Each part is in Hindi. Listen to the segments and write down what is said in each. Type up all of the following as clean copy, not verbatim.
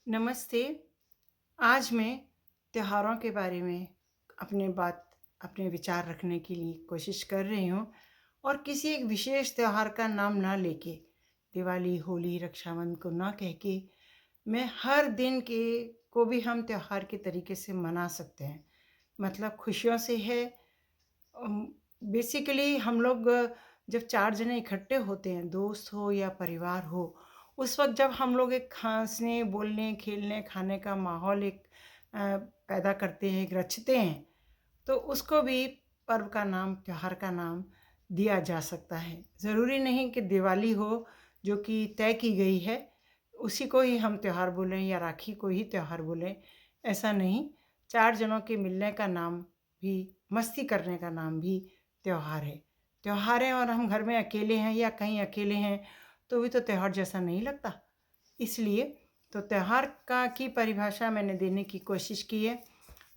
नमस्ते। आज मैं त्योहारों के बारे में अपने विचार रखने के लिए कोशिश कर रही हूँ और किसी एक विशेष त्योहार का नाम ना लेके, दिवाली, होली, रक्षाबंधन को ना कह के, मैं हर दिन के को भी हम त्योहार के तरीके से मना सकते हैं। मतलब खुशियों से है। अम, बेसिकली हम लोग जब 4 जने इकट्ठे होते हैं, दोस्त हो या परिवार हो, उस वक़्त जब हम लोग एक हँसने, बोलने, खेलने, खाने का माहौल पैदा करते हैं, एक रचते हैं, तो उसको भी पर्व का नाम, त्योहार का नाम दिया जा सकता है। ज़रूरी नहीं कि दिवाली हो, जो कि तय की गई है, उसी को ही हम त्योहार बोलें या राखी को ही त्योहार बोलें, ऐसा नहीं। 4 जनों के मिलने का नाम भी, मस्ती करने का नाम भी त्योहार है। त्योहार है और हम घर में अकेले हैं या कहीं अकेले हैं, तो भी तो त्योहार जैसा नहीं लगता। इसलिए तो त्योहार का की परिभाषा मैंने देने की कोशिश की है।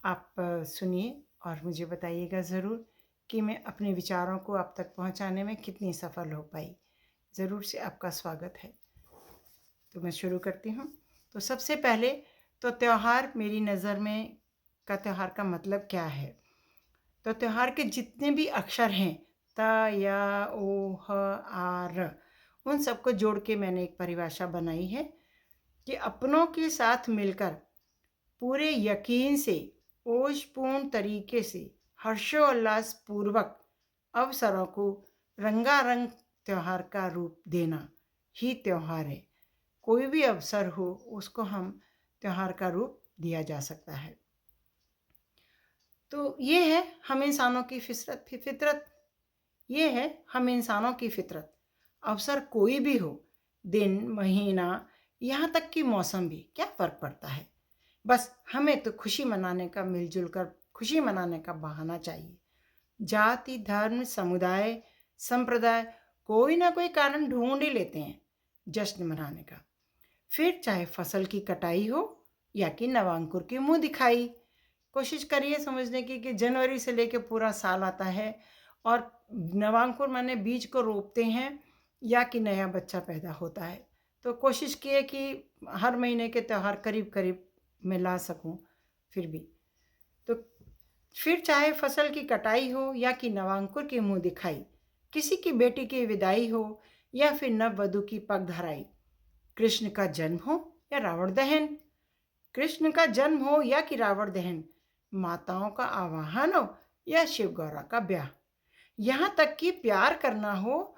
आप सुनिए और मुझे बताइएगा ज़रूर कि मैं अपने विचारों को आप तक पहुंचाने में कितनी सफल हो पाई। ज़रूर से आपका स्वागत है। तो मैं शुरू करती हूँ। तो सबसे पहले तो त्योहार मेरी नज़र में त्योहार का मतलब क्या है? तो त्योहार के जितने भी अक्षर हैं, त, या, ओ, ह, आ, र, उन सबको जोड़ के मैंने एक परिभाषा बनाई है कि अपनों के साथ मिलकर पूरे यकीन से, ओजपूर्ण तरीके से, हर्षोल्लास पूर्वक अवसरों को रंगारंग त्योहार का रूप देना ही त्योहार है। कोई भी अवसर हो, उसको हम त्योहार का रूप दिया जा सकता है। तो ये है हम इंसानों की फितरत। ये है हम इंसानों की फितरत। अवसर कोई भी हो, दिन, महीना, यहाँ तक कि मौसम भी, क्या फ़र्क पड़ता है? बस हमें तो खुशी मनाने का, मिलजुल कर खुशी मनाने का बहाना चाहिए। जाति, धर्म, समुदाय, संप्रदाय, कोई ना कोई कारण ढूंढ ही लेते हैं जश्न मनाने का। फिर चाहे फसल की कटाई हो या कि नवांकुर की मुंह दिखाई। कोशिश करिए समझने की कि जनवरी से लेके पूरा साल आता है और नवांकुर माने बीज को रोपते हैं या कि नया बच्चा पैदा होता है। तो कोशिश किए कि हर महीने के त्यौहार करीब करीब मैं ला सकूं। फिर भी तो फिर चाहे फसल की कटाई हो या कि नवांकुर की मुंह दिखाई, किसी की बेटी की विदाई हो या फिर नववधु की पगधराई, कृष्ण का जन्म हो या रावण दहन, कृष्ण का जन्म हो या कि रावण दहन, माताओं का आवाहन हो या शिव गौरा का ब्याह, यहाँ तक कि प्यार करना हो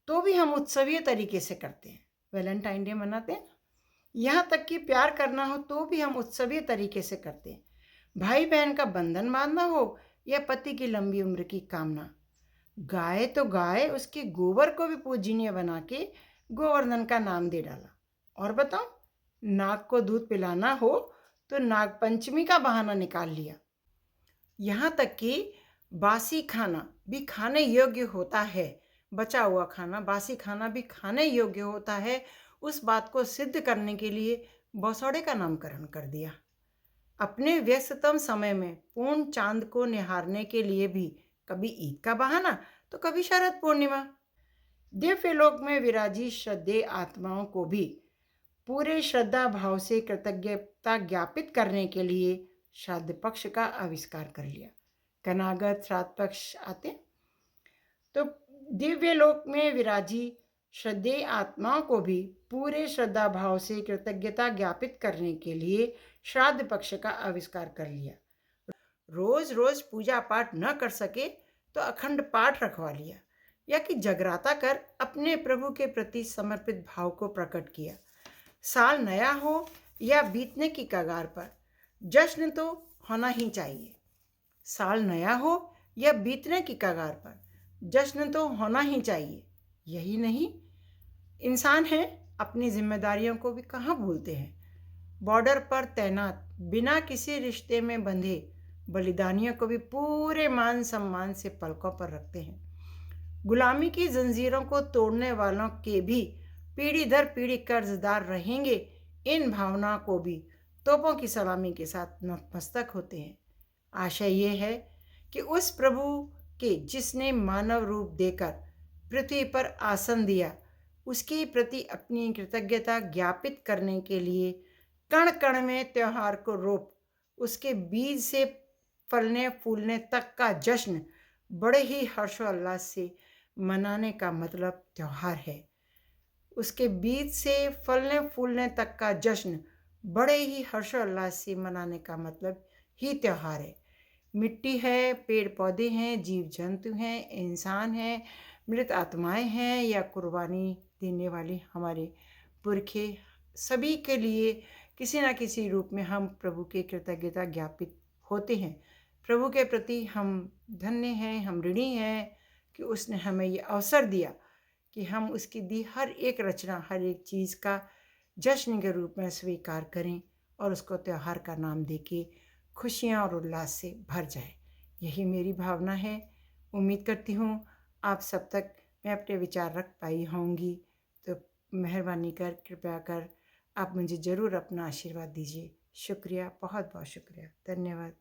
तो भी हम उत्सवीय तरीके से करते हैं। वैलेंटाइन डे मनाते हैं ना, यहाँ तक कि प्यार करना हो तो भी हम उत्सवीय तरीके से करते हैं। भाई बहन का बंधन बांधना हो या पति की लंबी उम्र की कामना, गाय तो गाय, उसके गोबर को भी पूजनीय बना के गोवर्धन का नाम दे डाला। और बताओ, नाग को दूध पिलाना हो तो नाग पंचमी का बहाना निकाल लिया। यहाँ तक कि बासी खाना भी खाने योग्य होता है। बचा हुआ खाना, बासी खाना भी खाने योग्य होता है। उस बात को सिद्ध करने के लिए बसौड़े का नामकरण कर दिया। अपने व्यस्ततम समय में पूर्ण चांद को निहारने के लिए भी कभी ईद का बहाना तो कभी शरद पूर्णिमा। दिव्य लोक में विराजी श्रद्धेय आत्माओं को भी पूरे श्रद्धा भाव से कृतज्ञता ज्ञापित करने के लिए श्राद्ध पक्ष का आविष्कार कर लिया। कनागत श्राद्ध पक्ष आते, तो दिव्य लोक में विराजी श्रद्धेय आत्माओं को भी पूरे श्रद्धा भाव से कृतज्ञता ज्ञापित करने के लिए श्राद्ध पक्ष का आविष्कार कर लिया। रोज रोज पूजा पाठ न कर सके तो अखंड पाठ रखवा लिया या कि जगराता कर अपने प्रभु के प्रति समर्पित भाव को प्रकट किया। साल नया हो या बीतने की कगार पर, जश्न तो होना ही चाहिए। साल नया हो या बीतने की कगार पर, जश्न तो होना ही चाहिए। यही नहीं, इंसान हैं, अपनी जिम्मेदारियों को भी कहाँ भूलते हैं। बॉर्डर पर तैनात, बिना किसी रिश्ते में बंधे बलिदानियों को भी पूरे मान सम्मान से पलकों पर रखते हैं। गुलामी की जंजीरों को तोड़ने वालों के भी पीढ़ी दर पीढ़ी कर्जदार रहेंगे। इन भावनाओं को भी तोपों की सलामी के साथ नतमस्तक होते हैं। आशय ये है कि उस प्रभु के जिसने मानव रूप देकर पृथ्वी पर आसन दिया, उसके प्रति अपनी कृतज्ञता ज्ञापित करने के लिए कण कण में त्योहार को रोप, उसके बीज से फलने फूलने तक का जश्न बड़े ही हर्षोल्लास से मनाने का मतलब त्योहार है। उसके बीज से फलने फूलने तक का जश्न बड़े ही हर्षोल्लास से मनाने का मतलब ही त्योहार है। मिट्टी है, पेड़ पौधे हैं, जीव जंतु हैं, इंसान हैं, मृत आत्माएं हैं या कुर्बानी देने वाले हमारे पुरखे, सभी के लिए किसी न किसी रूप में हम प्रभु की कृतज्ञता ज्ञापित होते हैं। प्रभु के प्रति हम धन्य हैं, हम ऋणी हैं कि उसने हमें ये अवसर दिया कि हम उसकी दी हर एक रचना, हर एक चीज़ का जश्न के रूप में स्वीकार करें और उसको त्यौहार का नाम देके खुशियाँ और उल्लास से भर जाए। यही मेरी भावना है। उम्मीद करती हूँ आप सब तक मैं अपने विचार रख पाई होंगी। तो मेहरबानी कर, कृपया कर आप मुझे ज़रूर अपना आशीर्वाद दीजिए। शुक्रिया, बहुत बहुत शुक्रिया, धन्यवाद।